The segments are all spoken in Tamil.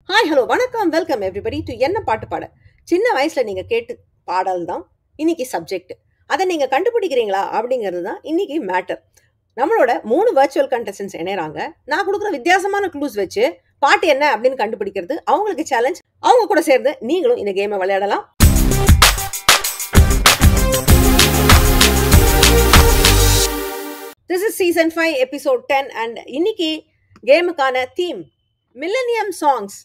ஹாய் ஹலோ வணக்கம் வெல்கம் எவ்ரிபடி டு என்ன பாட்டு பாட. சின்ன வயசுல நீங்க கேட்டு பாடல் தான் இன்னைக்கு சப்ஜெக்ட். அதை நீங்க கண்டுபிடிக்கிறீங்களா அப்படிங்கிறது தான் இன்னைக்கு மேட்டர். நம்மளோட 3 வர்ச்சுவல் கண்டஸ்டன்ஸ் இணையறாங்க. நான் கொடுக்குற வித்தியாசமான க்ளூஸ் வச்சு பாட்டு என்ன அப்படின்னு கண்டுபிடிக்கிறது அவங்களுக்கு சேலஞ்ச். அவங்க கூட சேர்ந்து நீங்களும் இந்த கேமை விளையாடலாம். This is season 5 episode 10 and இன்னைக்கு கேமுக்கான தீம் மில்லனியம் சாங்ஸ்.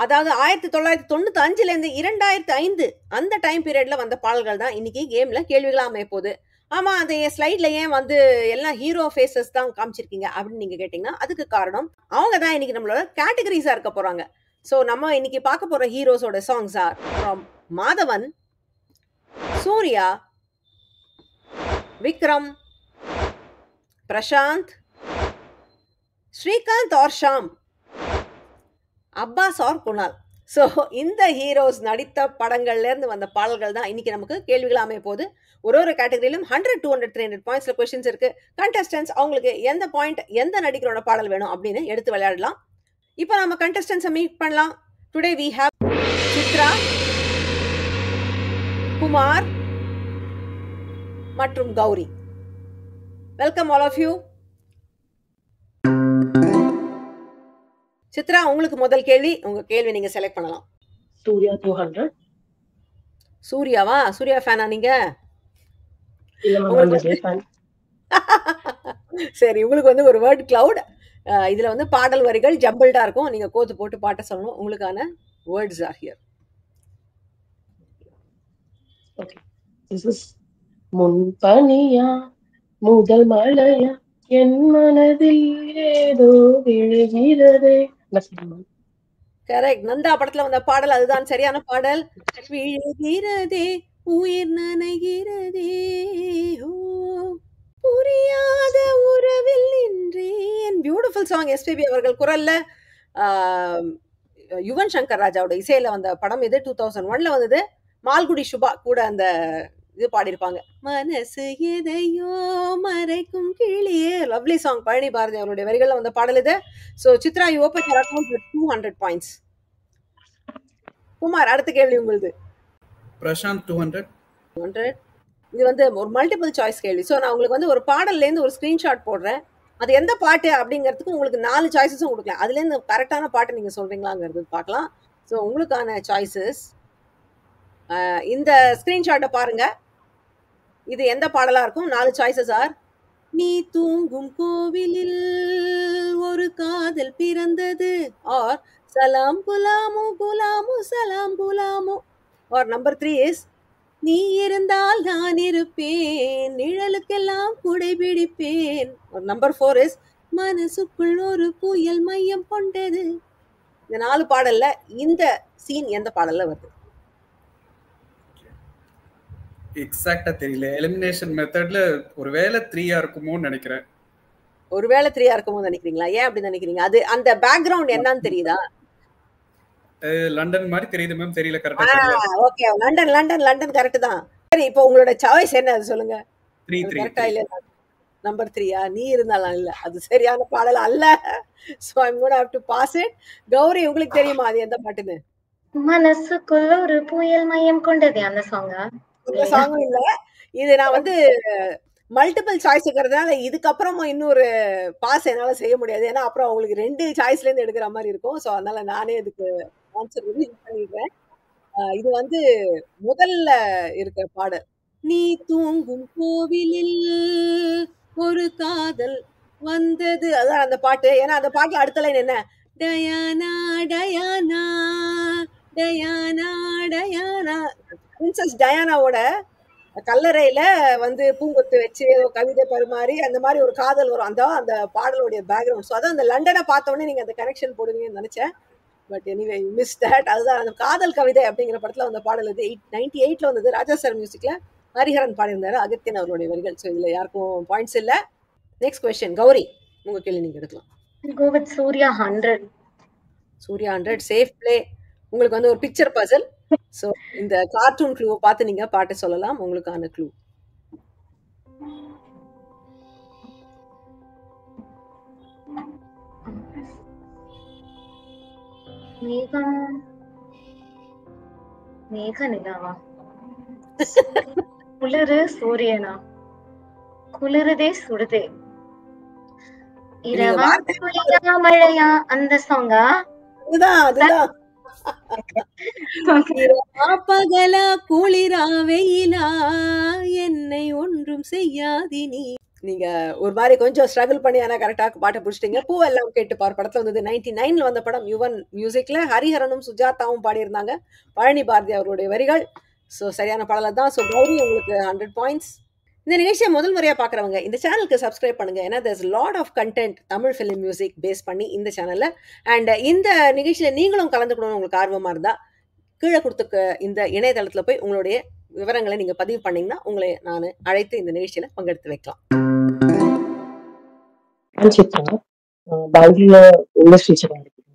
அதாவது 1995லேருந்து 2005 அந்த டைம் பீரியட்ல வந்த பாடல்கள் தான் இன்னைக்கு கேம்ல கேள்விகளா அமைய போகுது. ஆமா, அந்த ஸ்லைட்ல ஏன் வந்து எல்லாம் ஹீரோ ஃபேஸஸ் தான் காமிச்சிருக்கீங்க அப்படின்னு நீங்க கேட்டீங்கன்னா அதுக்கு காரணம் அவங்க தான் இன்னைக்கு நம்மளோட கேட்டகரிஸா இருக்க போறாங்க. ஸோ நம்ம இன்னைக்கு பார்க்க போற ஹீரோஸோட songs are from Madhavan, Suriya, Vikram, Prashanth, Srikanth or Shaam, Abbas or Kunal. So இந்த ஹீரோஸ் நடித்த படங்கள்லேருந்து வந்த பாடல்கள் தான் இன்னைக்கு நமக்கு கேள்விகள் அமைய போகுது. ஒரு கேட்டகரியிலும் 100, 200, 300 பாயிண்ட்ஸ்ல கொஸ்டின்ஸ் இருக்கு. கண்டஸ்டன்ஸ் அவங்களுக்கு எந்த பாயிண்ட் எந்த நடிகரோட பாடல் வேணும் அப்படின்னு எடுத்து விளையாடலாம். இப்போ நம்ம கண்டஸ்டன்ஸை மீட் பண்ணலாம். Today we have Chitra, Kumar மற்றும் Gauri. Welcome all of you. Chitra, உங்களுக்கு முதல் கேள்வி. உங்க கேள்வி நீங்க செலக்ட் பண்ணலாம். சூர்யா 200. சூர்யாவா? சூர்யா ஃபேனா நீங்க? சரி, உங்களுக்கு வந்து ஒரு வேர்ட் கிளவுட். இதுல வந்து பாடல் வரிகள் ஜம்பிள்டா இருக்கும். நீங்க கோத்து போட்டு பாட்ட சொல்லணும். உங்களுக்கான words are here. Okay. This is முன்பனியா முதல் மழையா என் மனதில் ஏதோ விழுகிறதே. கரெக்ட். நந்தா படத்துல வந்த பாடல் அதுதான் சரியான பாடல். விழுகிறதே உயிர் நனைகிறதே புரியாத உறவில் நின்றேன். Beautiful song. எஸ்பிபி அவர்கள் குரல்ல, யுவன் சங்கர் ராஜாவோட இசையில வந்த படம் இது. 2001ல வந்தது. மால்குடி சுபா கூட அந்த இது பாடியிருப்பாங்க. மனசு எதையோ மறைக்கும் கிளியே. Lovely song. பழனி பாரதி அவருடைய வரிகள்ல வந்த பாடல் இது. So Chitra, you open your account with 200 points. Kumar, அடுத்த கேள்வி உங்களுக்கு. பிரசாந்த் 200. இது வந்து ஒரு மல்டிபிள் சாய்ஸ் கேள்வி. ஸோ நான் உங்களுக்கு வந்து ஒரு பாடல்லேருந்து ஒரு ஸ்க்ரீன்ஷாட் போடுறேன். அது எந்த பாட்டு அப்படிங்கிறதுக்கு உங்களுக்கு 4 சாய்ஸஸும் கொடுக்கலாம். அதுலேருந்து கரெக்டான பாட்டு நீங்கள் சொல்கிறீங்களாங்கிறது பார்க்கலாம். ஸோ உங்களுக்கான சாய்ஸஸ் இந்த ஸ்க்ரீன்ஷாட்டை பாருங்க. இது எந்த பாடலாக இருக்கும்? 4 சாய்ஸஸ் ஆர்: நீ தூங்கும் கோவிலில் ஒரு காதல் பிறந்தது, ஆர் சலாம் புலாமு புலாமு சலாம் புலாமு, ஆர் நம்பர் 3 இஸ் நீ இருந்தால் நான் இருப்பேன், நிழலுக்கெல்லாம் குடை பிடிப்பேன், ஒரு நம்பர் 4 இஸ் மனசுக்குள் ஒரு புயல் மையம் கொண்டது. இந்த 4 பாடல்ல இந்த சீன் எந்த பாடல்ல வருது? எக்ஸாக்ட்டா தெரியல. எலிமினேஷன் மெத்தட்ல ஒருவேளை 3-ஆ இருக்குமோன்னு நினைக்கிறேன். ஒருவேளை 3-ஆ இருக்குமோன்னு நினைக்கிறீங்களா? ஏன் அப்படி நினைக்கிறீங்க? அது அந்த பேக்ரவுண்ட் என்னன்னு தெரியுதா? லண்டன் மாதிரி தெரியுது மேம். தெரியல, கரெக்ட்டா தெரியல. ஓகே, லண்டன் கரெக்ட் தான். சரி, இப்போ உங்களோட சாய்ஸ் என்ன அது சொல்லுங்க. 3 கரெக்ட்டா இல்ல? நம்பர் 3-ஆ? நீ இருந்தாலும் இல்ல, அது சரியான பாடல் அல்ல. So I am gonna have to pass it. Gowri, உங்களுக்கு தெரியுமா அது எந்த பாட்டுன்னு? மனசுக்குள்ள ஒரு புயல் மையம் கொண்டது அந்த சாங்கா? இந்த சாங்கும் இல்ல. இது நான் வந்து மல்டிபிள் சாய்ஸ் இருக்கிறதுனால இதுக்கப்புறமா இன்னொரு பாஸ் என்னால செய்ய முடியாது. ஏன்னா அப்புறம் உங்களுக்கு 2 சாய்ஸ்ல இருந்து எடுக்கிற மாதிரி இருக்கும். ஸோ அதனால நானே இதுக்கு ஆன்சர் ரிவீல் பண்ணிடுறேன். இது வந்து முதல்ல இருக்கிற பாடல். நீ தூங்கும் கோவிலில் ஒரு காதல் வந்தது, அதான் அந்த பாட்டு. ஏன்னா அந்த பாட்டுல அடுத்த லைன் என்ன? Diana Diana Diana Diana. Princess டயானாவோட கல்லறையில வந்து பூங்கொத்து வச்சு ஏதோ கவிதை பரிமாறி அந்த மாதிரி ஒரு காதல் வரும். அந்த பாடலுடைய பேக்ரவுண்ட். ஸோ அதான் அந்த லண்டனை பார்த்தோன்னே நீங்க அந்த கனெக்ஷன் போடுவீங்கன்னு நினைச்சேன். But anyway you miss that. அதுதான் அந்த காதல் கவிதை அப்படிங்கிற படத்துல வந்த பாடல். இது 98ல வந்தது. ராஜா சார் மியூசிக்ல ஹரிஹரன் பாடியிருந்தாரு, அகத்தியன் அவருடைய வரிகள். ஸோ இதுல யாருக்கும் பாயிண்ட்ஸ் இல்ல. Next question. கௌரி, உங்க கேள்வி நீங்க எடுக்கலாம். Go with Surya 100. Surya 100 safe play. உங்களுக்கு வந்து ஒரு பிக்சர் பசில். ஸோ இந்த கார்ட்டூன் க்ளூவை பார்த்து நீங்க பாட்டு சொல்லலாம். உங்களுக்கான க்ளூ. மேகம் மேக நிலாவா? குளிரு சூரியனா? குளிருதே சுடுதே. நீங்க இரவா வார்த்தை குளிரா மழையா அந்த சாங்கா? அதுதான் இரவா பகலா குளிரா வெயிலா என்னை ஒன்றும் செய்யாதி நீ. நீங்க ஒரு மாதிரி கொஞ்சம் ஸ்ட்ரகிள் பண்ணி ஆனா கரெக்டா பாட்டை பிடிச்சிட்டீங்க. பூவெல்லாம் கேட்டு பார் படத்துல வந்தது 99ல வந்த படம். யுவன் மியூசிக்ல ஹரிஹரனும் சுஜாதாவும் பாடியிருந்தாங்க. பழனி பாரதி அவருடைய வரிகள். ஸோ சரியான பாடல தான். ஸோ கௌரி உங்களுக்கு 100 பாயிண்ட்ஸ். இந்த நிகழ்ச்சியை முதல் முறையா பாக்குறவங்க இந்த சேனலுக்கு சப்ஸ்கிரைப் பண்ணுங்க. ஏன்னா there's lot of content Tamil film music base பண்ணி இந்த சேனல்ல. அண்ட் இந்த நிகழ்ச்சியில நீங்களும் கலந்துக்கணும்னு உங்களுக்கு ஆர்வமா இருந்தா கீழே கொடுத்துக்க இந்த இணையதளத்துல போய் உங்களுடைய விவரங்களை நீங்க பதிவு பண்ணீங்கன்னா உங்களை நான் அழைத்து இந்த நிகழ்ச்சியில பங்கெடுத்து வைக்கலாம். சித்ரா பெங்களூர்ல இங்கிலீஷ் டீச்சரா இருக்கேன்.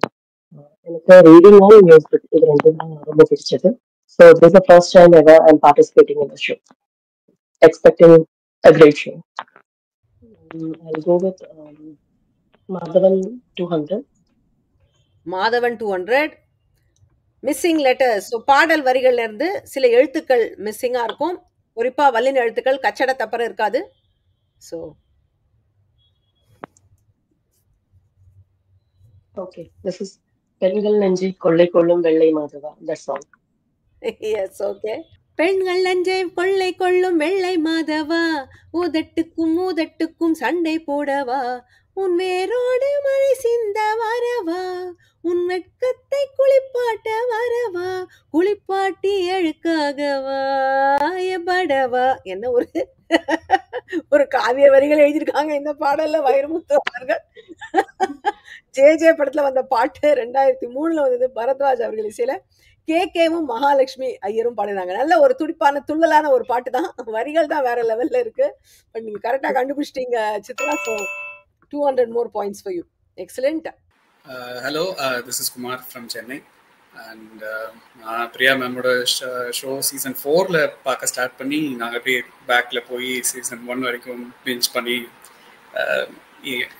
எனக்கு ரீடிங்கும் மியூசிக் இது ரெண்டும் ரொம்ப பிடிச்சது. So this the first time ever I am participating in the show. Expecting a great show. I'll go with Madhavan 200. Madhavan 200. Missing letters. So பாடல் வரிகள்ல இருந்து சில எழுத்துக்கள் மிஸ்ஸிங்கா இருக்கும். குறிப்பா வல்லின எழுத்துக்கள் கச்சட தப்பற இருக்காது. ஸோ Okay, this is பெண்கள் நெஞ்சை கொள்ளை கொள்ளும் வெள்ளை மாதவா. That's all. S okay. பெண்கள் நஞ்சை கொள்ளை கொள்ளும் வெள்ளை மாதவா ஊதட்டுக்கும் ஊதட்டுக்கும் சண்டை போடவா உன் வேரோடு மழை சிந்த வரவா உன் வெட்கத்தை குளிப்பாட்ட வரவா குளிப்பாட்டி அழுக்காகவா எபடவா. என்ன ஒரு காவிய வரிகள் எழுதியிருக்காங்க இந்த பாடல்ல வைரமுத்து அவர்கள். ஜே படத்துல வந்த பாட்டு 2003ல வந்தது. பரத்வாஜ் அவர்கள் இசையில கேவும் மகாலட்சுமி ஐயரும் பாடினாங்க. நல்ல ஒரு துடிப்பான துள்ளலான ஒரு பாட்டு தான். வரிகள் தான் வேற லெவல்ல இருக்கு. பட் நீங்க கரெக்டா கண்டுபிடிச்சிட்டீங்க Chitra. So 200 more points for you. Excellent. Hello, this is Kumar from Chennai. And Priya மேமோட ஷோ சீசன் 4ல பார்க்க ஸ்டார்ட் பண்ணி நாங்கள் அப்படியே பேக்கில் போய் சீசன் 1 வரைக்கும் பிஞ்ச் பண்ணி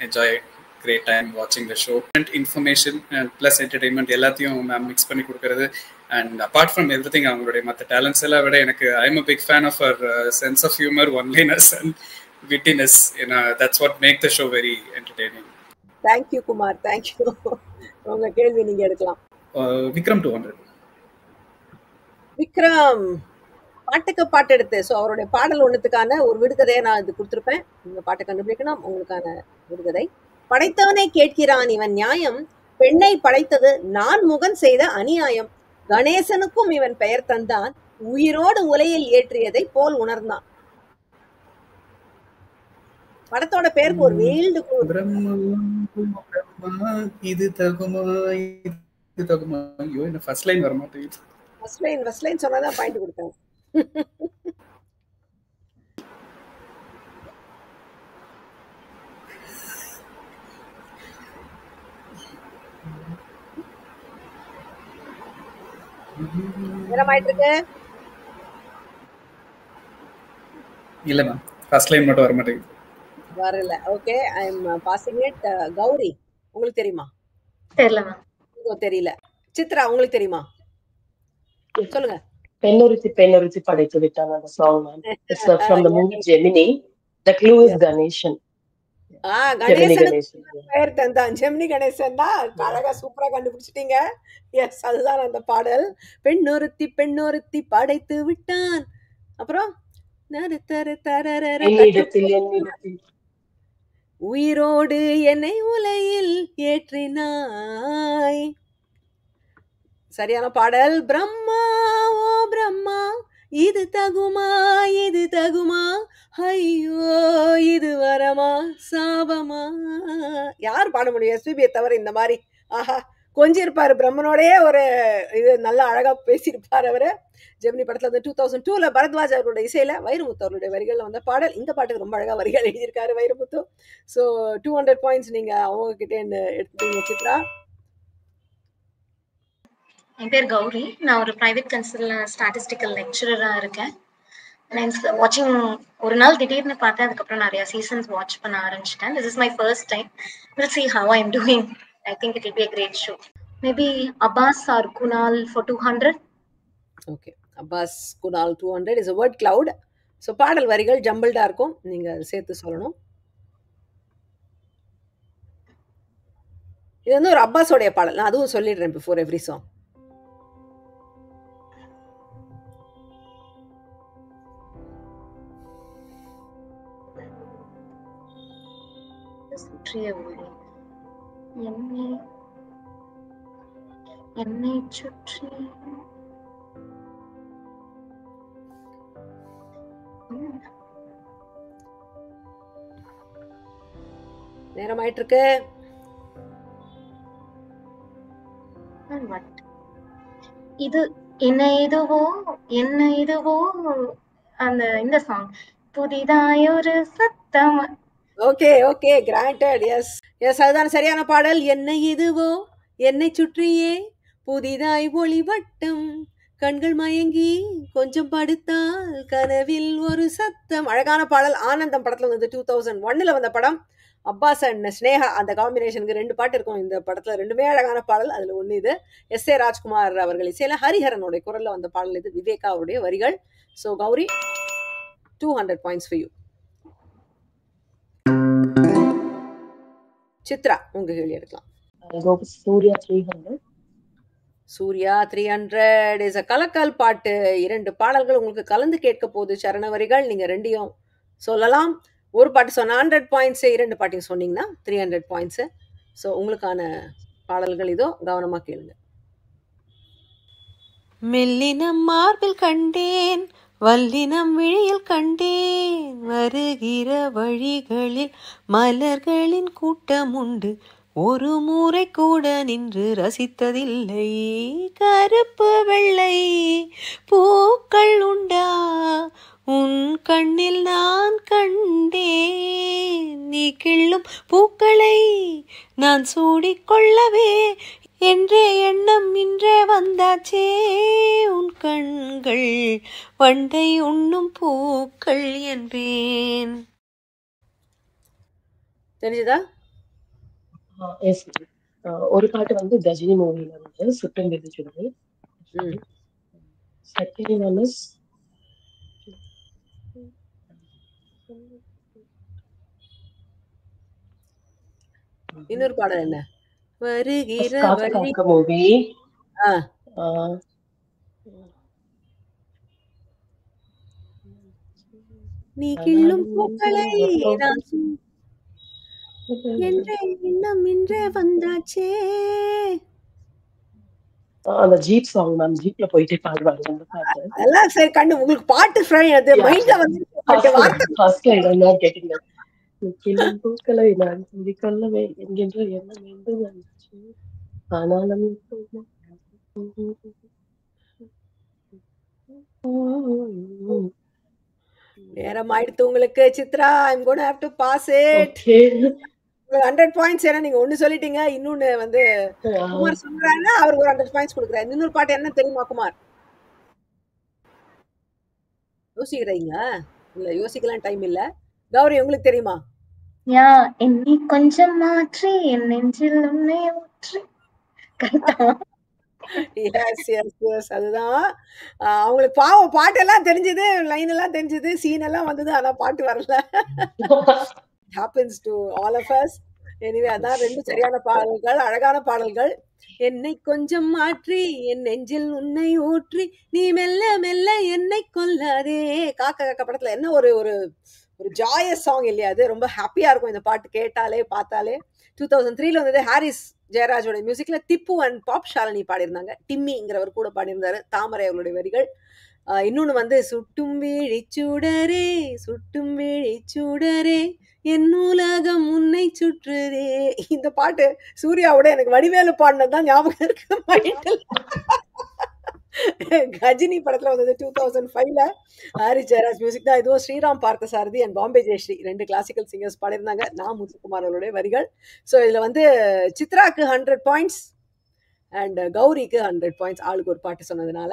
enjoy great time watching the show. Information plus entertainment எல்லாத்தையும் மேம் மிக்ஸ் பண்ணி கொடுக்கறது. And apart from everything அவங்களுடைய மற்ற டேலண்ட்ஸ் எல்லாம் விட எனக்கு I'm a big fan of her sense of humor, one-liners and wittiness. That's what make the show very entertaining. Thank you Kumar, thank you. உங்க கேள்வி நீங்க எடுக்கலாம். விக்ரம் 200. விக்ரம் பாட்டுக்கு பாட்டு எடுத்து ஸோ அவருடைய பாடல் ஒன்றுத்துக்கான ஒரு விடுகதையை நான் இது கொடுத்துருப்பேன். நீங்க பாட்டை கண்டுபிடிக்கணும். உங்களுக்கான விடுகதை. படைத்தவனை கேட்கிறான் இவன் நியாயம் பெண்ணை படைத்தது நான் முகன் செய்த அநியாயம் கணேசனுக்கும் இவன் பெயர் தந்தான் உயிரோடு உலையில் ஏற்றியதை போல் உணர்ந்தான். படத்தோட பேருக்கு ஒரு வேல்டு இது தகுமா இது தகுமா. ஐயோ என்ன ஃபர்ஸ்ட் லைன் வர மாட்டேங்குது. ஃபர்ஸ்ட் லைன் சொன்னாதான் பாயிண்ட் கொடுத்தேன். இல்ல மேம் ஃபர்ஸ்ட் லைன் மட்டும் வர மாட்டேங்குது. வரல. Okay, I am passing it. Gowri உங்களுக்கு தெரியுமா? தெரியல மேம். தெரியல. சித்ரா உங்களுக்கு தெரியுமா? சொல்லுங்க. பெண்ணொருத்தி படைத்து விட்டான் அந்த song ma'am. It's from the movie Gemini. The clue is Ganeshan. Ganesan பெயர் தந்தான். ஜெமினி கணேசன் தான். அழகா சூப்பரா கண்டுபிடிச்சிட்டீங்க. எஸ், அதுதான் அந்த பாடல். பெண்ணொருத்தி படைத்து விட்டான். அப்புறம் உயிரோடு என்னை உலையில் ஏற்றினாய். சரியான பாடல். பிரம்மா ஓ பிரம்மா இது தகுமா இது தகுமா ஐயோ இது வரமா சாபமா. யார் பாட முடியும் எஸ்பிபியை தவிர இந்த மாதிரி? ஆஹா, கொஞ்சம் இருப்பாரு பிரம்மனோடயே ஒரு இது நல்லா அழகா பேசியிருப்பார் அவரு. ஜெமினி படத்துல வந்து 2002ல பரத்வாஜ் அவருடைய இசையில வைரமுத்து அவருடைய வரிகள்ல வந்த பாடல். இந்த பாட்டுக்கு ரொம்ப அழகா வரிகள் எழுதியிருக்காரு வைரமுத்து. ஸோ 200 பாயிண்ட்ஸ் நீங்க அவங்க கிட்டே எடுத்துட்டீங்க சித்ரா. என் பேர் கௌரி. நான் ஒரு பிரைவேட் கன்சல்ல ஸ்டாட்டிஸ்டிக்கல் லெக்சரரா இருக்கேன். வாட்சிங் ஒரு நாள் திடீர்னு பார்த்தேன். அதுக்கப்புறம் நிறைய சீசன்ஸ் வாட்ச் பண்ண ஆரம்பிச்சிட்டேன். This is my first time. Will see how I am doing. I think it will be a great show. Maybe Abbas or Kunal for 200. Okay, Abbas Kunal 200 is a word cloud. So பாடல் வரிகள் ஜம்பிள்டா இருக்கும், நீங்க சேர்த்து சொல்லணும். இது வந்து ஒரு அப்பாஸோடைய பாடல், நான் அதுவும் சொல்லிடுறேன் பிஃபோர் எவ்ரி சாங். சுற்றிய ஒளி என்னை என்னை சுற்றி நேரம் ஆயிட்டு இருக்கு. இது என்ன இதுவோ அந்த இந்த சாங் புதிதாய் ஒரு சத்தம். Okay okay, granted. Yes yes, அதுதான் சரியான பாடல். என்னை இதுவோ என்னை சுற்றியே புதிதாய் ஒளிவட்டம், கண்கள் மயங்கி கொஞ்சம் படுத்தால் கனவில் ஒரு சத்தம். அழகான பாடல். ஆனந்தம் படத்துல வந்து 2001 வந்த படம். அப்பாஸ் அண்ட் ஸ்னேகா அந்த காம்பினேஷனுக்கு 2 பாட்டு இருக்கும் இந்த படத்துல, 2மே அழகான பாடல். அதுல ஒண்ணு இது. எஸ்.ஏ. ராஜ்குமார் அவர்கள் இசையில ஹரிஹரனுடைய குரல்ல வந்த பாடல் இது, விவேகா அவருடைய வரிகள். So Gowri, 200 points for you. Chitra, உங்க கேள்வி எடுக்கலாம். சூர்யா 300. சூர்யா 300 இஸ் அ கலக்கல் பாட்டு. 2 பாடல்கள் உங்களுக்கு கலந்து கேட்க போகுது, சரண வரிகள். நீங்க 2யும் சொல்லலாம். ஒரு பாட்டு சொன்ன 100 points, 2 பாட்டையும் சொன்னீங்கன்னா 300 points. ஸோ உங்களுக்கான பாடல்கள் இதோ, கவனமா கேளுங்க. மெல்லினம் மார்பில் கண்டேன், வல்லினம் விழியில் கண்டேன், வருகிற வழிகளில் மலர்களின் கூட்டம் உண்டு, ஒரு முறை கூட நின்று ரசித்ததில்லை, கருப்பு வெள்ளை பூக்கள் உண்டா உன் கண்ணில் நான் கண்டேன், நீ கிள்ளும் பூக்களை நான் சூடிக்கொள்ளவே என்றே எண்ணம் இன்றே வந்தாச்சே, உன் கண்கள் வண்டை உண்ணும் பூக்கள் என்பேன். தெரிஞ்சுதா? எஸ். ஒரு பாட்டு வந்து கஜினி மூவில வந்து சுட்டம் விதிச்சுடுது. செகண்ட் ஒன் இஸ் இன்னொரு பாடல் என்ன? வருகிற வழி மூவி. நீ கிள்ளும் பூக்களை என்றே எண்ணம் இன்றே வந்தாச்சே. அந்த ஜீப் சாங் மேம், ஜீப்ல போயிட்டே பாடுவாங்க அந்த பாட்டு. அதெல்லாம் சரி கண்ணு, உங்களுக்கு பாட்டு அது மைண்ட்ல வந்து ஃபர்ஸ்ட் லைன் நான் கேட்டிங்க. கிள்ளும் பூக்களை நான் சொல்லிக்கொள்ளவே என்கின்ற எண்ணம் என்று வந்துச்சு, ஆனாலும் நேரம் ஆயிடுத்து உங்களுக்கு. Chitra, I'm going to have to pass it. 100 points. ஏன்னா நீங்க ஒண்ணு சொல்லிட்டீங்க, இன்னொன்னு வந்து குமார் சொல்றாருன்னா அவருக்கு ஒரு 100 points கொடுக்குறாரு. இன்னொரு பாட்டு என்ன தெரியுமா குமார்? யோசிக்கிறீங்க? இல்ல, யோசிக்கலாம் டைம் இல்ல. கௌரி, உங்களுக்கு தெரியுமா? என்னை கொஞ்சம் மாற்றி என் நெஞ்சில் உன்னை ஊற்றி. எஸ் எஸ் எஸ், அதுதான். அவங்களுக்கு பாவம் பாட்டெல்லாம் தெரிஞ்சது, லைன் எல்லாம் தெரிஞ்சது, சீன் எல்லாம் வந்தது, ஆனா பாட்டு வரல. happens to all of us. Anyway, அதான் 2 சரியான பாடல்கள், அழகான பாடல்கள். என்னை கொஞ்சம் மாற்றி என் நெஞ்சில் உன்னை ஊற்றி நீ மெல்ல மெல்ல என்னை கொல்லாதே. காக்கா காக்கா படத்துல என்ன ஒரு ஒரு ஒரு ஜாயஸ் சாங் இல்லையா? அது ரொம்ப ஹாப்பியா இருக்கும் இந்த பாட்டு கேட்டாலே பார்த்தாலே. 2003 வந்தது. ஹாரிஸ் ஜெயராஜோட மியூசிக்ல திப்பு அண்ட் பாப் ஷாலினி பாடியிருந்தாங்க. டிம்மிங்கிறவர் கூட பாடியிருந்தாரு. தாமரை அவர்களுடைய வரிகள். இன்னொன்னு வந்து சுட்டும் விழிச்சூடரே சுட்டும் விழிச்சூடரே என் உலகம் உன்னை சுற்றுதே. இந்த பாட்டு சூர்யாவோட எனக்கு வடிவேலு பாடினதுதான் ஞாபகம் இருக்கு மைண்டில். கஜினி படத்துல வந்தது 2005ல. ஹாரிஸ் ஜெயராஜ் மியூசிக் தான் இதுவும். Sriram Parthasarathy and Bombay Jayashri 2 classical singers பாடியிருந்தாங்க. நான் முத்துக்குமார் அவருடைய வரிகள். ஸோ இதுல வந்து சித்ராக்கு 100 பாயிண்ட்ஸ் அண்ட் கௌரிக்கு 100 பாயிண்ட்ஸ், ஆளுக்கு ஒரு பாட்டு சொன்னதுனால.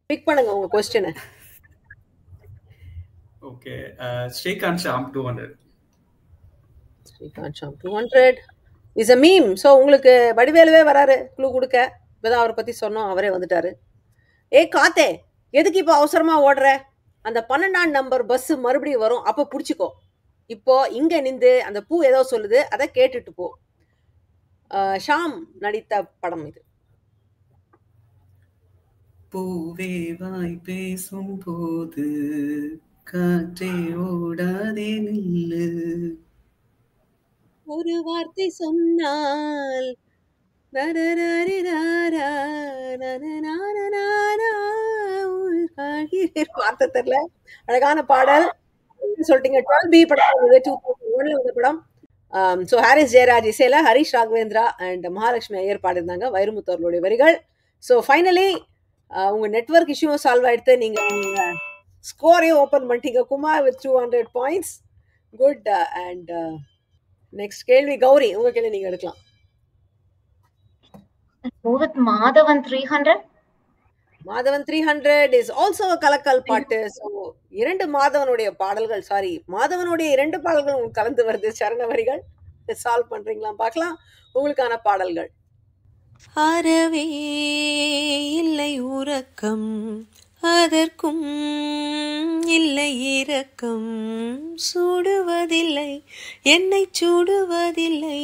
பிக் பண்ணுங்க உங்க question. Okay, Srikanth Shaam 200. Srikanth Shaam 200. Is a meme. So உங்களுக்கு வடிவேலுவே வராரு க்ளூ கொடுக்க. இப்பதான் அவரை பத்தி சொன்னோம், அவரே வந்துட்டாரு. ஏ காத்தே, எதுக்கு இப்போ அவசரமா ஓடுற? அந்த 12ஆம் நம்பர் பஸ் மறுபடியும் வரும், அப்ப புடிச்சுக்கோ. இப்போ இங்க நின்று அந்த பூ ஏதோ சொல்லுது, அதை கேட்டுட்டு போ. ஷாம் நடித்த படம் இது. பூவே வாய் பேசும் போது காற்றே ஓடாதே நில்லு. ஒரு வார்த்தை சொன்னால் வார்த்தை தெரியல. அழகான பாடல் சொல்லிட்டீங்க. 12B படம் 2001 வந்த படம். ஸோ ஹாரிஸ் ஜெயராஜ் இசையில ஹரிஷ் ராகவேந்திரா அண்ட் மகாலட்சுமி ஐயர் பாடிருந்தாங்க, வைரமுத்து அவர்களுடைய வரிகள். ஸோ ஃபைனலி உங்க நெட்வொர்க் இஷ்யூவும் சால்வ் ஆயிடுத்து. நீங்க ஸ்கோரையும் ஓப்பன் பண்ணிட்டீங்க. Kumar with 200 points. Good. And next கேள்வி கௌரி, உங்க கேள்வி நீங்க எடுக்கலாம். மாதவன் 300. மாதவன் 300 இஸ் ஆல்சோ கலக்கல் பாட்டு. ஸோ 2 மாதவனுடைய பாடல்கள், சாரி மாதவனுடைய 2 பாடல்கள் உங்களுக்கு கலந்து வருது. சரண வரிகள் சால்வ் பண்றீங்களா பார்க்கலாம். உங்களுக்கான பாடல்கள். அறவே இல்லை உறக்கம், அதற்கும் இல்லை இரக்கம், சூடுவதில்லை என்னை சூடுவதில்லை,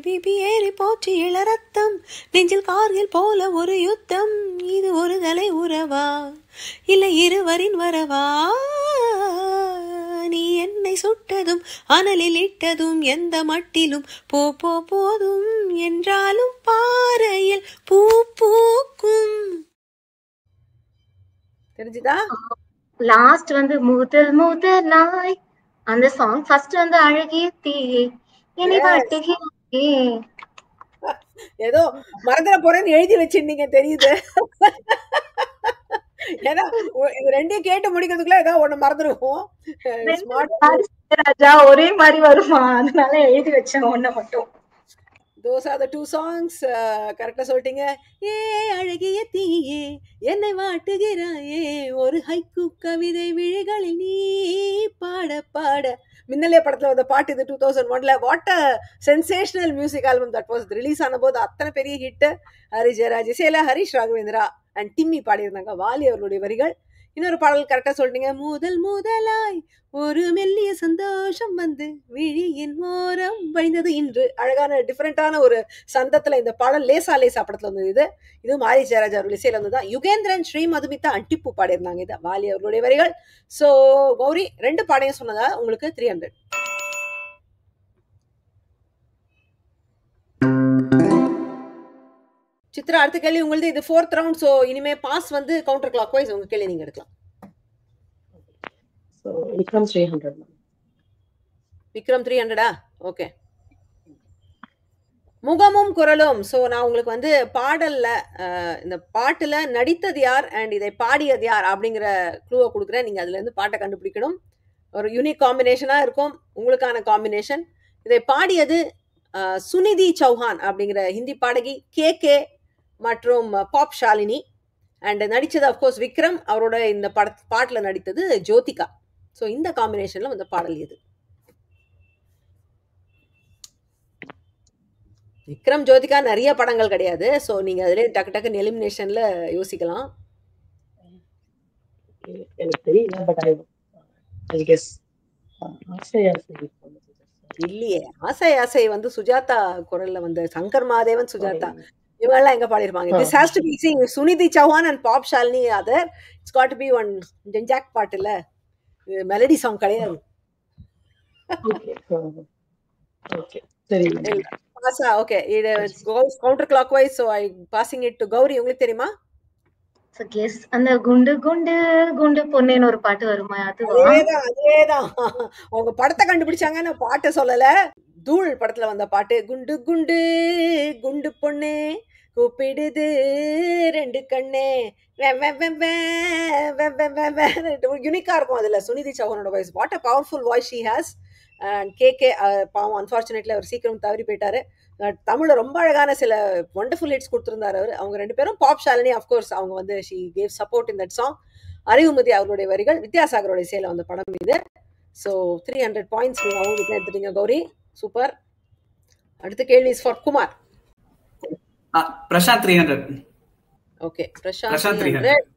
பிபி ஏறி போச்சு இளரத்தம், நெஞ்சில் கார்கில் போல ஒரு யுத்தம், இது ஒரு தலை உறவா இல்லை இருவரின் வரவா, நீ என்னை சுட்டதும் அனலில் இட்டதும் எந்த மட்டிலும் போ போ போதும் என்றாலும் பாறையில் பூ பூக்கும். தெரிஞ்சுதா? லாஸ்ட் வந்து முதல் முதலாய் அந்த சாங். ஃபர்ஸ்ட் வந்து அழகிய தீயே என்னை வாட்டுகிறே. ஏதோ மறந்துட போறேன்னு எழுதி வச்சிருந்தீங்க தெரியுது. ஏன்னா இது ரெண்டையும் கேட்டு முடிக்கிறதுக்குள்ள ஏதோ ஒண்ணு மறந்துடுவோம். ராஜா ஒரே மாதிரி வருமா, அதனால எழுதி வச்சேன் ஒன்ன மட்டும். Those are the 2 songs. கரெக்டா சொல்லிட்டீங்க. ஏ அழகிய தீயே என்னை வாட்டுகிறாயே, ஒரு ஹைக்கூ கவிதை விழிகளில் நீ பாட பாட. மின்னலே படத்துல வந்த பாட்டு இது 2001ல. What a sensational music album that was. Release ஆன போது அத்தனை பெரிய ஹிட். ஹரிஷ் ஜெயராஜ் இசையில ஹரிஷ் ராகவேந்திரா அண்ட் டிம்மி பாடியிருந்தாங்க, வாலி அவர்களுடைய வரிகள். இன்னொரு பாடல் கரெக்டா சொல்லிட்டீங்க. முதல் முதலாய் ஒரு மெல்லிய சந்தோஷம் வந்து விழியின் ஓரம் வழிந்தது இன்று. அழகான டிஃபரெண்டான ஒரு சந்தத்துல இந்த பாடல் லேசா லேசா படத்துல வந்தது. இது மாரி ஜெயராஜ் அவர்கள் இசையில இருந்ததுதான். யுகேந்திரன் ஸ்ரீ மதுமிதா அண்டிப்பு பாடியிருந்தாங்க, இது வாலி அவர்களுடைய வரிகள். சோ கௌரி 2 பாடையும் சொன்னதா உங்களுக்கு 300. சித்ரா அடுத்த கேள்வி உங்களுது. இது 4th ரவுண்ட். சோ இனிமே பாஸ் வந்து கவுண்டர் கிளாக் வைஸ் உங்க கேள்வி நீங்க எடுக்கலாம். So Vikram 300. விக்ரம் 300. ஓகே. முகமும் குரலும். ஸோ நான் உங்களுக்கு வந்து பாடல்ல இந்த பாட்டுல நடித்தது யார் அண்ட் இதை பாடியது யார் அப்படிங்கிற க்ளூவை கொடுக்குறேன். நீங்க அதுல இருந்து பாட்டை கண்டுபிடிக்கணும். ஒரு யூனிக் காம்பினேஷனா இருக்கும் உங்களுக்கான காம்பினேஷன். இதை பாடியது சுனிதி சௌஹான் அப்படிங்கிற ஹிந்தி பாடகி, KK மற்றும் பாப் ஷாலினி. அண்ட் நடிச்சது அஃப்கோர்ஸ் விக்ரம். அவரோட இந்த பாட்டுல நடித்தது ஜோதிகா. ஸோ இந்த காம்பினேஷன்ல வந்த பாடல் எது? விக்ரம் ஜோதிகா நிறைய படங்கள் கிடையாது. ஸோ நீங்க அதுல டக்கு டக்குன்னு எலிமினேஷன்ல யோசிக்கலாம். எனக்கு தெரியல, பட் I guess ஆசை ஆசை இல்லையே. ஆசை ஆசை வந்து சுஜாதா குரல்ல வந்த சங்கர் மாதேவன், சுஜாதா இவங்கெல்லாம் எங்க பாடிருப்பாங்க. This has to be Sunidhi Chauhan and pop Shalini. Other it's got to be one ஜென்ஜாக் பாட்டு இல்ல, மெலடி சாங் கிடையாது. ஓகே சரி. பாஸா? ஓகே. இது counter clockwise. So I passing it to Gauri. உங்களுக்கு தெரியுமா? So guess அந்த குண்டு குண்டு குண்டு பொன்னேன்னு ஒரு பாட்டு வருமா, அதுவா? அதேதான். உங்க படத்தை கண்டுபிடிச்சாங்க, நான் பாட்டை சொல்லல. தூள் படத்துல வந்த பாட்டு. குண்டு குண்டு குண்டு பொண்ணு கூப்பிடுது 2 கண்ணே, யூனிக்கா இருக்கும் அதுல சுனிதி சௌஹானோட voice. What a powerful voice she has. And KK பாவம் அன்பார்ச்சுனேட்லி அவர் சீக்கிரம் தவறி போயிட்டாரு. தமிழ்ல ரொம்ப அழகான சில வண்டர்ஃபுல் ஹிட்ஸ் கொடுத்திருந்தாரு அவர். அவங்க 2 பேரும். பாப் ஷாலினி அஃப்கோர்ஸ் அவங்க வந்து she cave support in that song. Arivumathi அவருடைய வரிகள். வித்யாசாகரோட இசையில வந்த படம் இது. ஸோ 300 பாயிண்ட்ஸ் நீங்க அவங்களுக்கு எடுத்துட்டீங்க கௌரி. சூப்பர். அடுத்த கேள்வி is for Kumar. Prashanth 300. Okay, Prashanth Prashanth 300. 300.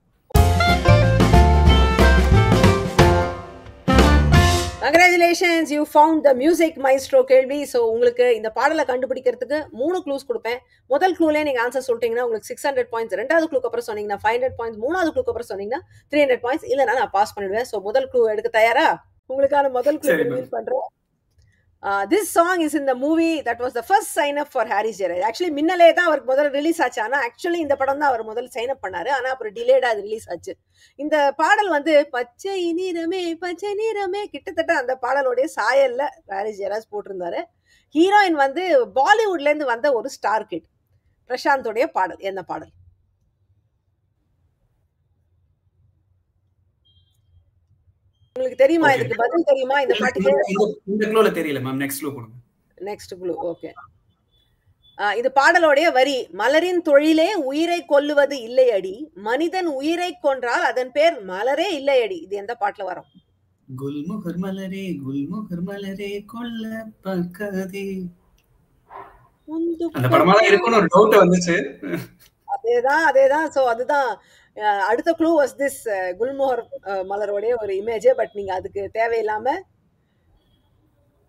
Congratulations, you found the music maestro கேள்வி. ஸோ உங்களுக்கு இந்த பாடலை கண்டுபிடிக்கிறதுக்கு 3 க்ளூஸ் கொடுப்பேன். முதல் க்ளூலே நீங்க ஆன்சர் சொல்லிட்டீங்கன்னா உங்களுக்கு 600 பாயிண்ட்ஸ், ரெண்டாவது க்ளூக்கு அப்புறம் சொன்னீங்கன்னா 500 பாயிண்ட்ஸ், மூணாவது க்ளூக்கு அப்புறம் சொன்னீங்கன்னா 300 பாயிண்ட்ஸ். இல்லைன்னா நான் பாஸ் பண்ணிடுவேன். ஸோ முதல் க்ளூ எடுக்க தயாரா? உங்களுக்கான முதல் க்ளூ ரிவீல் பண்றேன். This song is in the movie that was the first sign up for Harris Jayaraj. Actually Minnale தான் அவருக்கு முதல்ல ரிலீஸ் ஆச்சு. ஆனா ஆக்சுவலி இந்த படம் தான் அவர் முதல்ல சைன் அப் பண்ணாரு. ஆனா அப்புறம் டிலேடா அது ரிலீஸ் ஆச்சு. இந்த பாடல் வந்து பச்சை நிறமே கிட்டத்தட்ட அந்த பாடலோடைய சாயல்ல ஹாரிஸ் ஜெயராஜ் போட்டிருந்தாரு. ஹீரோயின் வந்து பாலிவுட்ல இருந்து வந்த ஒரு ஸ்டார் கிட். பிரசாந்தோடைய பாடல் என்ன பாடல்? உங்களுக்கு தெரியுமா? இதுக்கு பதில் தெரியுமா இந்த பாட்டுக்கு? இந்த க்ளூல தெரியல மேம். நெக்ஸ்ட் க்ளூ கொடுங்க. Next clue. ஓகே, இது பாடலோடைய வரி. மலரின் தொழிலே உயிரை கொல்லுவது இல்லையடி, மனிதன் உயிரை கொன்றால் அதன் பேர் மலரே இல்லையடி. இது எந்த பாட்டுல வரும்? குல்முகர் மலரே கொல்ல பக்கதே. அந்த படமா தான் இருக்குன்னு ஒரு டவுட் வந்துச்சு. அதேதான். சோ அதுதான் அடுத்த க்ளூ வாஸ் திஸ் குல்மோகர் மலரோடைய ஒரு இமேஜ். பட் நீங்க அதுக்கு தேவையில்லாம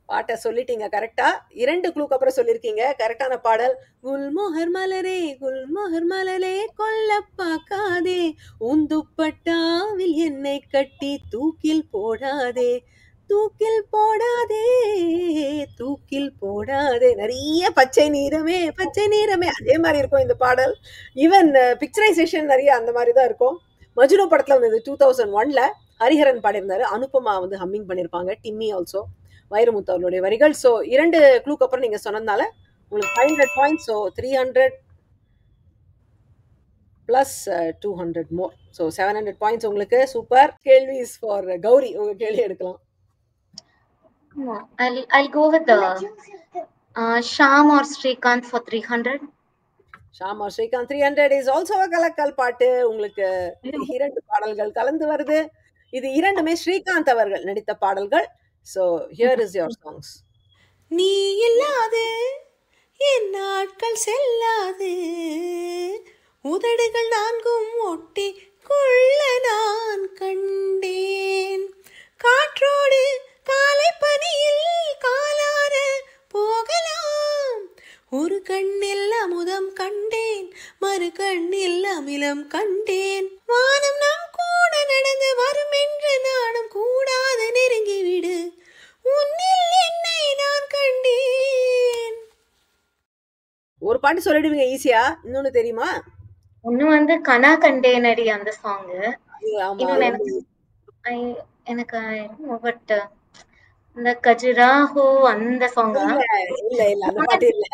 பாட்டை சொல்லிட்டீங்க கரெக்டா. 2 க்ளூக்கு அப்புறம் சொல்லிருக்கீங்க கரெக்டான பாடல். குல்மோகர் மலரே கொல்ல பார்க்காதே, உந்துப்பட்டாவில் என்னை கட்டி தூக்கில் போடாதே. நிறைய பச்சை நிறமே அதே மாதிரி இருக்கும் இந்த பாடல். ஈவன் பிக்சரைசேஷன் நிறைய அந்த மாதிரி தான் இருக்கும். மஜ்னு படத்துல வந்தது 2001ல. ஹரிஹரன் பாடியிருந்தாரு, அனுபமா வந்து ஹம்மிங் பண்ணிருப்பாங்க, டிம்மி ஆல்சோ, வைரமுத்து அவர்களுடைய வரிகள். ஸோ 2 க்ளூக்கு அப்புறம் நீங்க சொன்னதுனால உங்களுக்கு 500 பாயிண்ட்ஸ். ஸோ 300 பிளஸ் 200 மோர். ஸோ 700 பாயிண்ட்ஸ் உங்களுக்கு. சூப்பர். கேள்வி இஸ் ஃபார் கௌரி. உங்க கேள்வி எடுக்கலாம். I'll go with the Shyam or Srikanth for 300. Shaam or Srikanth 300 is also a கலக்கல் பாட்டு. உங்களுக்கு 2 பாடல்கள் கலந்து வருது. இது 2மே ஸ்ரீகாந்த் அவர்கள் நடித்த பாடல்கள். So here is your songs. நீ இல்லாது என் நாட்கள் செல்லாது, உதடுகள் 4ம் ஒட்டி கொள்ள நான் கண்டேன், காற்றோடு காலை பனியில் காலார போகலாம், ஒரு கண்ணில் அமுதம் கண்டேன், மறு கண்ணில் அமிலம் கண்டேன், வானம் நம் கூட நடந்து வரும் என்று நானும் கூடாது நெருங்கிவிடு, உன்னில் என்னை நான் கண்டேன். ஒரு பாட்டு சொல்லிடுவீங்க ஈஸியா. இன்னொன்னு தெரியுமா? ஒன்னு வந்து கனா கண்டேனடி அந்த சாங். எனக்கு பட் இந்த கஜுராஹோ அந்த சாங் இல்ல அந்த பாட்டு இல்ல.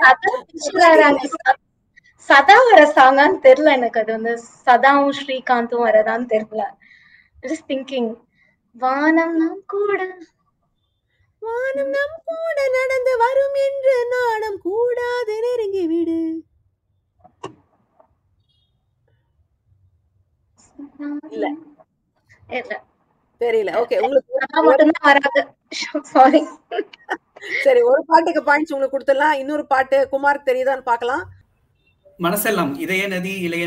சதா வர சாங்கான்னு தெரியல எனக்கு. அது வந்து சதாவும் ஸ்ரீகாந்தும் வரதான்னு தெரியல. Just thinking. வானம் நம் கூட நடந்து வரும் என்று நாணம் கூடாது நெருங்கி விடு. இல்ல தெரியல. ஓகே, உங்களுக்கு மட்டும்தான் வராது. சாரி. சரி, ஒரு பாட்டுக்கு பாயிண்ட்ஸ் உங்களுக்கு கொடுத்துடலாம். இன்னொரு பாட்டு குமார் தெரியுதான்னு பார்க்கலாம். மனசெல்லாம் இதய நதி இளைய.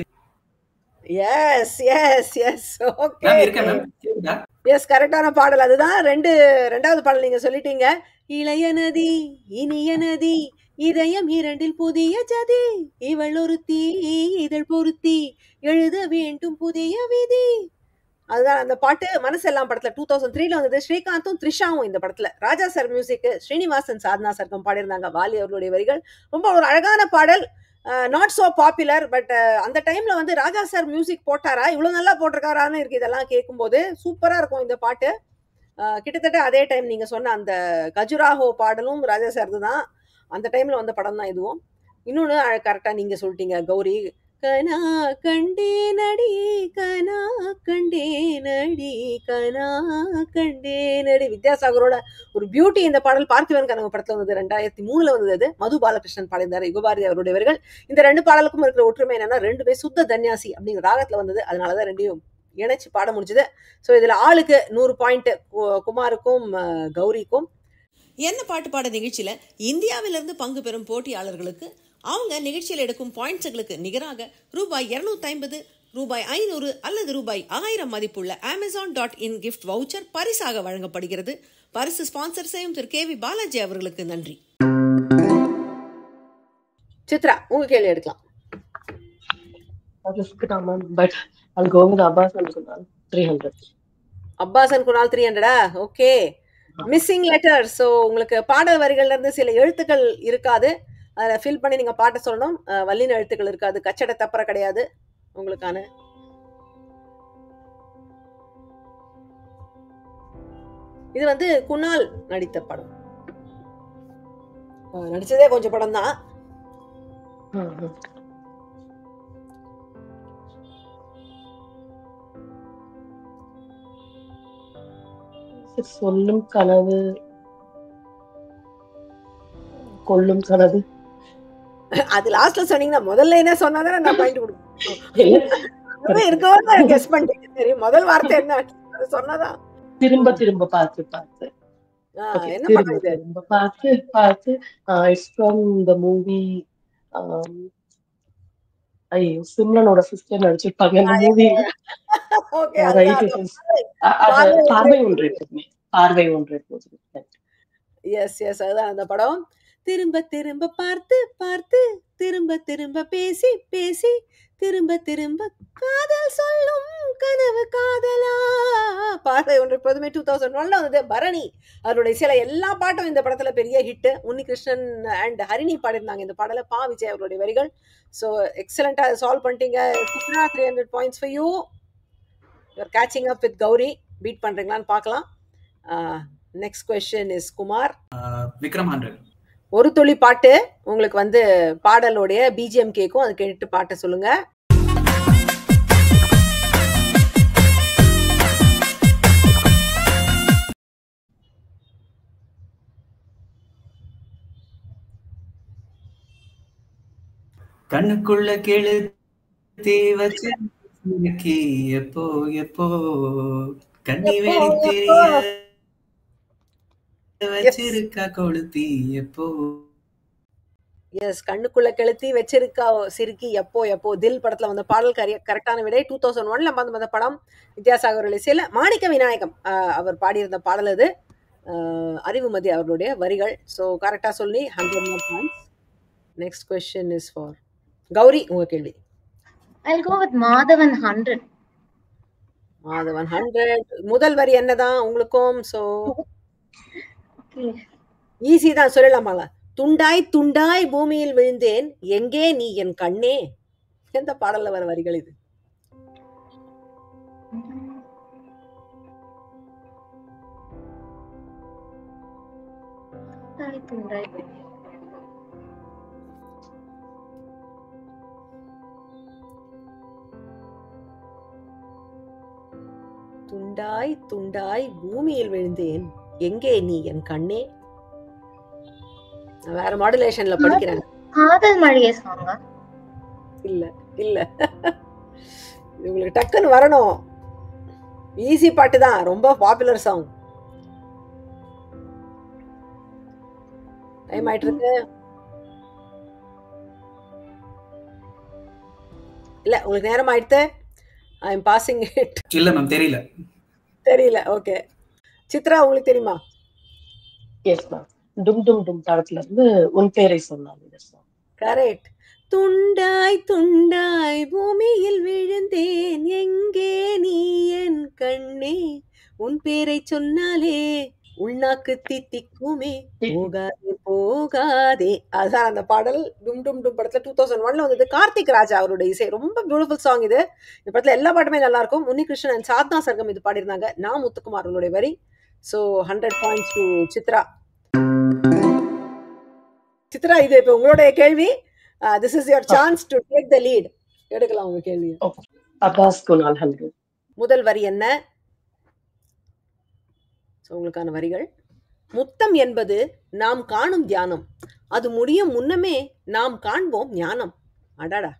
S okay. எஸ், கரெக்டான பாடல் அதுதான். ரெண்டாவது பாடல் நீங்க சொல்லிட்டீங்க. இளைய நதி இனிய நதி இதயம் 2ல் புதிய ஜதி, இவள் ஒருத்தி இதழ் பொருத்தி எழுத வேண்டும் புதிய விதி. அதுதான் அந்த பாட்டு. மனசெல்லாம் படத்துல 2003ல வந்தது. ஸ்ரீகாந்தும் த்ரிஷாவும் இந்த படத்துல. ராஜா சார் மியூசிக், ஸ்ரீனிவாசன் சாதனா சர்க்கம் பாடியிருந்தாங்க. வாலி அவர்களுடைய வரிகள். ரொம்ப ஒரு அழகான பாடல். Not so popular. பட் அந்த டைம்ல வந்து ராஜா சார் மியூசிக் போட்டாரா, இவ்வளவு நல்லா போட்டிருக்காரான்னு இருக்கு. இதெல்லாம் கேட்கும்போது சூப்பரா இருக்கும் இந்த பாட்டு. கிட்டத்தட்ட அதே டைம் நீங்க சொன்ன அந்த கஜுராஹோ பாடலும் ராஜா சார் தான். அந்த டைம்ல வந்த படம் தான் இதுவும். இன்னொன்னு கரெக்டா நீங்க சொல்லிட்டீங்க கௌரி. கனா கண்டேனடி வித்யாசாகரோட ஒரு பியூட்டி இந்த பாடல். பார்த்திபன் கனவு படத்துல வந்தது. 2003ல வந்தது. அது மது பாலகிருஷ்ணன் பாடினார், யுகபாரதி அவருடைய வரிகள். இந்த 2 பாடலுக்கும் இருக்கிற ஒற்றுமை என்னன்னா 2 சுத்த தன்யாசி அப்படிங்கிற ராகத்துல வந்தது. அதனாலதான் 2 இணைச்சு பாட முடிஞ்சது. ஸோ இதுல ஆளுக்கு 100 பாயிண்ட் குமாருக்கும் கௌரிக்கும். என்ன பாட்டு பாட நிகழ்ச்சியில இந்தியாவிலிருந்து பங்கு பெறும் போட்டியாளர்களுக்கு அவங்க நிகழ்ச்சியில் எடுக்கும் பாயிண்ட்ஸுகளுக்கு நிகராக ரூபாய் 250, ரூபாய் 500 அல்லது ரூபாய் 1000 மதிப்புள்ள Amazon.in கிஃப்ட் வவுச்சர் பரிசாக வழங்கப்படுகிறது. பரிசு ஸ்பான்சர் செய்யும் திரு KV பாலாஜி அவர்களுக்கு நன்றி. சித்ரா, உங்க கேள்வி எடுக்கலாம். But I'll go with Abbas and Kunal 300. Abbas and Kunal 300. Okay. Missing letter. So உங்களுக்கு பாடல் வரிகள்ல இருந்து சில எழுத்துக்கள் இருக்காது, அதில் ஃபில் பண்ணி நீங்க பாட்டை சொல்லணும். வல்லின எழுத்துக்கள் இருக்காது, கச்சட தப்பற கிடையாது. உங்களுக்கான இது வந்து குணால் நடித்த படம். நடிச்சதே கொஞ்சம் படம் தான். சொல்லும் கனவு, கொள்ளும் கனவு. அது லாஸ்ட்ல சொன்னீங்கன்னா முதல்ல என்ன சொன்னாதானே நான் பாயிண்ட் கொடுப்பேன். இருக்கவங்க கெஸ் பண்ணிட்டீங்க. சரி, முதல் வார்த்தை என்ன சொன்னதான். திரும்ப திரும்ப பார்த்து பார்த்து. என்ன திரும்ப படம் இது? திரும்ப பார்த்து பார்த்து. It's from the movie. ஐயோ, சிம்ரனோட சிஸ்டர் நடிச்சிருப்பாங்க அந்த மூவி. ஓகே, பார்வை ஒன்று எப்போதுமே, பார்வை ஒன்று எப்போதுமே. எஸ் எஸ், அதுதான் அந்த படம். திரும்ப திரும்ப பார்த்து பார்த்து, திரும்ப திரும்ப பேசி பேசி, திரும்ப திரும்ப காதல் சொல்லும் கனவு காதலா. பார்வை ஒன்று எப்போதுமே 2001 வந்தது. பரணி அவருடைய சில எல்லா பாட்டும் இந்த படத்துல பெரிய ஹிட். உன்னிகிருஷ்ணன் அண்ட் ஹரிணி பாடிருந்தாங்க இந்த பாடல. பா விஜய் அவருடைய வரிகள். ஸோ எக்ஸலண்டா சால்வ் பண்ணிட்டீங்க. 300 points for you. You're catching up with Gauri. Beat பண்றீங்களான்னு பார்க்கலாம். Next question is Kumar. Vikram 100. ஒரு துளி பாட்டு உங்களுக்கு வந்து பாடலோடைய பிஜிஎம் கேக்கும், அது கேட்டு பாட்டை சொல்லுங்க. கண்ணுக்குள்ள கேளு தேவச்சு எப்போ எப்போ கண்ணி வேணி தெரிய வச்சிருக்கா கொளுத்தி எப்போ. எஸ், கண்ணுக்குள்ள கெளுத்தி வச்சிருக்கா சிறுக்கி எப்போ எப்போ. தில் படத்துல வந்த பாடல் கரெக்டான விடை. 2001 வந்த படம். வித்யாசாகர் இசையில மாணிக்க விநாயகம் அவர் பாடியிருந்த பாடல் அது. அறிவுமதி அவர்களுடைய வரிகள். ஸோ கரெக்டா சொல்லி 100 points. Next question is for Gowri. உங்க கேள்வி. I'll go with Madhavan 100. Madhavan 100. முதல் வரி என்னதான் உங்களுக்கும்? ஸோ ஈஸி தான், சொல்லலாமாங்க. துண்டாய் துண்டாய் பூமியில் விழுந்தேன், எங்கே நீ என் கண்ணே. எந்த பாடல்ல வர வரிகள் இது? துண்டாய் துண்டாய் பூமியில் விழுந்தேன், எங்கே நீ என் கண்ணே. வேற மாடுலேஷன்ல படிக்கிறேன். காதல் மழையே சாங்க. இல்ல இல்ல, உங்களுக்கு டக்குன்னு வரணும். ஈஸி பாட்டு தான், ரொம்ப பாப்புலர் சாங். டைம் ஆயிட்டு இருக்கு. இல்ல, உங்களுக்கு நேரம் ஆயிடுத்து. I am passing it. இல்ல மேம், தெரியல. தெரியல. ஓகே. சித்ரா, உங்களுக்கு தெரியுமா? Yes ma'am. டும் டும் டும் படத்துல இருந்து உன் பேரை சொன்னாங்க. கரெக்ட். துண்டாய் துண்டாய் பூமியில் விழுந்தேன், எங்கே நீ என் கண்ணே, உன் பேரை சொன்னாலே உள்நாக்கு தித்திக்குமே, போகாதே போகாதே. அதுதான் அந்த பாடல். டும் டும் டும் படத்துல 2001 வந்தது. கார்த்திக் ராஜா அவருடைய இசை. ரொம்ப பியூட்டிஃபுல் சாங் இது. இந்த படத்துல எல்லா பாட்டுமே நல்லா இருக்கும். உன்னிகிருஷ்ணன் அண்ட் சாத்னா சர்கம் இது பாடிருந்தாங்க. நான் முத்துக்குமார் அவருடைய வரி. So 100 points to Chitra. Chitra, இது இப்ப உங்களுடைய கேள்வி. This is your chance to take the lead. எடுக்கலாம் உங்க கேள்வி. அப்பாஸ் குணால் 100. முதல் வரி என்ன? உங்களுக்கான வரிகள். முத்தம் என்பது நாம் காணும் தியானம், அது முடியும் முன்னமே நாம் காண்போம் ஞானம். அடாடா,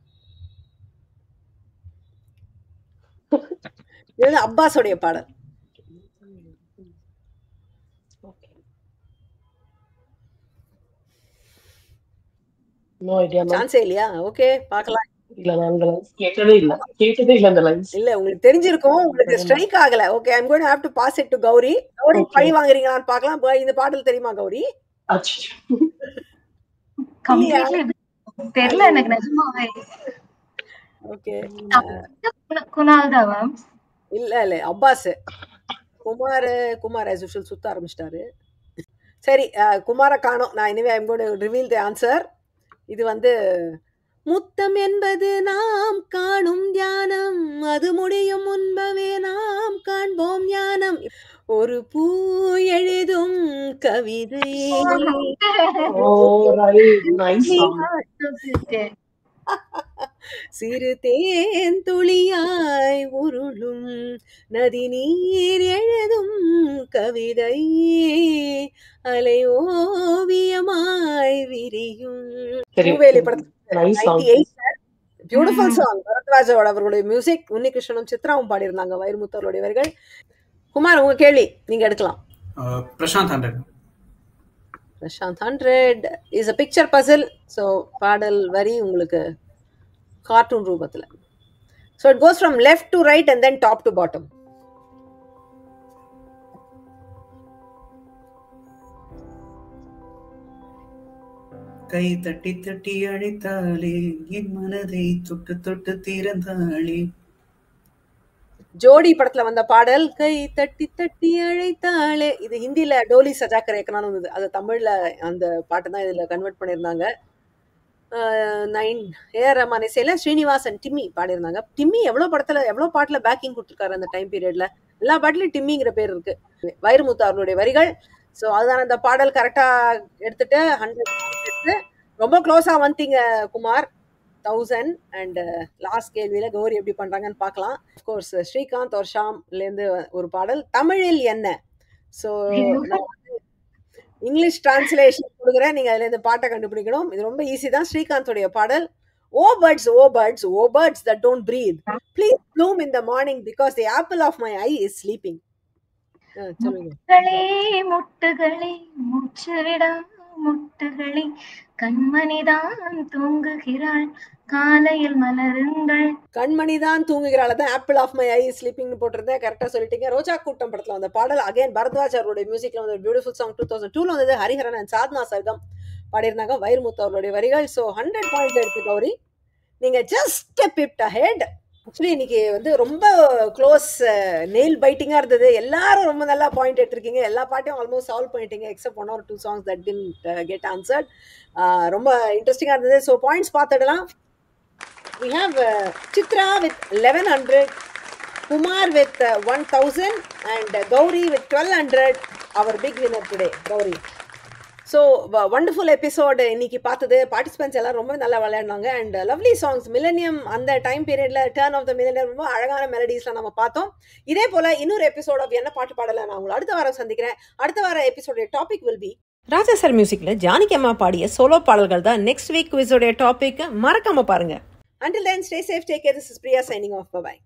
இது அப்பாஸோடைய பாடல். No idea ma'am. சான்ஸே இல்லையா? ஓகே, பார்க்கலாம். இல்ல நான் அந்த லைன்ஸ் கேட்டதே இல்ல அந்த லைன்ஸ். இல்ல உங்களுக்கு தெரிஞ்சிருக்கும், உங்களுக்கு ஸ்ட்ரைக் ஆகல. Okay, I am going to have to pass it to Gowri. Gowri Okay. பழி வாங்குறீங்களான்னு பார்க்கலாம். இந்த பாடல் தெரியுமா கௌரி? அச்சச்சோ. கம்ப்ளீட்லி தெரியல எனக்கு நிஜமாவே. ஓகே, குணால் தான் மேம். இல்ல அப்பாஸ். குமார் as usual சுத்த ஆரம்பிச்சிட்டாரு. சரி, குமார காணோம். நான் இனிமே I am going to reveal the answer. இது வந்து முத்தம் என்பது நாம் காணும் தியானம், அது முடியும் முன்பவே நாம் காண்போம் ஞானம், ஒரு பூ எழுதும் கவிதை. ஓ ரைட், நைஸ் சாங். சிறு தேன் துளியாய் உருளும் நதி நீர் எழுதும் கவிதை, அலை ஓவியமாய் விரியும். சரி, பூவேலி படத்துல நைஸ் சாங். 98 beautiful song. பரத்வாஜோட அவர்களுடைய மியூசிக், உன்னிகிருஷ்ணனும் சித்ராவும் பாடியிருந்தாங்க, வைரமுத்து அவர்களுடைய வரிகள். குமார், உங்க கேள்வி நீங்க எடுக்கலாம். Prashanth 100. Prashanth 100 is a picture puzzle. So பாடல் வரி உங்களுக்கு கார்ட்டூன் ரூபத்துல. So it goes from left to right and then top to bottom. கை தட்டி தட்டி அழைத்தாளே, என் மனதை தொட்டு தொட்டு திறந்தாளே. ஜோடி படத்துல வந்த பாடல், கை தட்டி தட்டி அழைத்தாளே. இது ஹிந்தில டோலி சஜாக்கர் ஏக்கனான்னு வந்தது. அது தமிழ்ல அந்த பாட்டு தான் இதுல கன்வெர்ட் பண்ணியிருந்தாங்க. 9 ஏஆர் ரஹ்மான் இசையில ஸ்ரீனிவாசன் டிம்மி பாடியிருந்தாங்க. டிம்மி எவ்வளவு பாட்டுல பேக்கிங் கொடுத்துருக்காரு அந்த டைம் பீரியட்ல. எல்லா பாட்டுலயும் டிம்மிங்கிற பேர் இருக்கு. வைரமுத்து அவர்களுடைய வரிகள். ஸோ அதுதான் அந்த பாடல். கரெக்டா எடுத்துட்டு 100 எடுத்து ரொம்ப க்ளோஸா வந்துட்டீங்க குமார். 1000 அண்ட் லாஸ்ட் கேள்வியில கௌரி எப்படி பண்றாங்கன்னு பார்க்கலாம். அஃப்கோர்ஸ் ஸ்ரீகாந்த் ஒரு ஷாம்ல இருந்து ஒரு பாடல், தமிழில் என்ன. ஸோ இங்கிலீஷ் டிரான்ஸ்லேஷன் கொடுக்குறேன், நீங்க அதுல இருந்து பாட்டை கண்டுபிடிக்கணும். இது ரொம்ப ஈஸி தான். ஸ்ரீகாந்தோடைய பாடல், ஓ birds, oh birds, oh birds that don't breathe, please bloom in the morning because the apple of my eye is sleeping. சொல்லுங்க. முட்டுகளே மூச்சுவிடா முட்டுகளே, கண்மணிதான் தூங்குகிறாள் காலையில் மலருங்கள். கண்மணிதான் தூங்குகிறாள் தான் ஆப்பிள் ஆஃப் மை ஐ ஸ்லீப்பிங்னு போட்டிருந்தேன். கரெக்டா சொல்லிட்டீங்க. ரோஜா கூட்டம் படத்துல வந்த பாடல். அகைன் பரத்வாஜ் அவருடைய மியூசிக்ல வந்து பியூட்டிஃபுல் சாங். 2002 வந்தது. ஹரிஹரன் அண்ட் சாத்னா சர்கம் பாடியிருந்தாங்க. வைரமுத்து அவருடைய வரிகள். ஸோ 100 பாயிண்ட்ஸ் எடுத்து கௌரி, நீங்க ஜஸ்ட் பிப்ட் அஹெட். ஆக்சுவலி இன்னைக்கு வந்து ரொம்ப க்ளோஸ், நெயில் பைட்டிங்கா இருந்தது. எல்லாரும் ரொம்ப நல்லா பாயிண்ட் எடுத்திருக்கீங்க. எல்லா பாட்டையும் ஆல்மோஸ்ட் சால்வ் பண்ணிட்டீங்க accept 1 or 2 songs that didn't get answered. ரொம்ப இன்ட்ரெஸ்டிங்கா இருந்தது. ஸோ பாயிண்ட்ஸ் பார்த்துடலாம். We have Chitra with 1100, Kumar with 1000 and Gauri with 1200. Our big winner today, Gauri. So wonderful episode இன்னைக்கு பார்த்தது. பார்ட்டிசிபென்ட்ஸ் எல்லாம் ரொம்ப நல்லா விளையாடினாங்க அண்ட் லவ்லி சாங்ஸ். மில்லனியம் அந்த டைம் பீரியட்ல டர்ன் ஆஃப் த மில்லனியம் ரொம்ப அழகான மெலடிஸ்லாம் நம்ம பார்த்தோம். இதே போல இன்னொரு எபிசோட் ஆஃப் என்ன பாட்டு பாடல நான் உங்களை அடுத்த வாரம் சந்திக்கிறேன். அடுத்த வார எபிசோட topic will be Raja sir மியூசிக்ல ஜானகி அம்மா பாடிய சோலோ பாடல்கள் தான் நெக்ஸ்ட் வீக் குவிஸோட டாபிக். மறக்காம பாருங்க. Until then, stay safe, take care. This is Priya signing off. Bye-bye.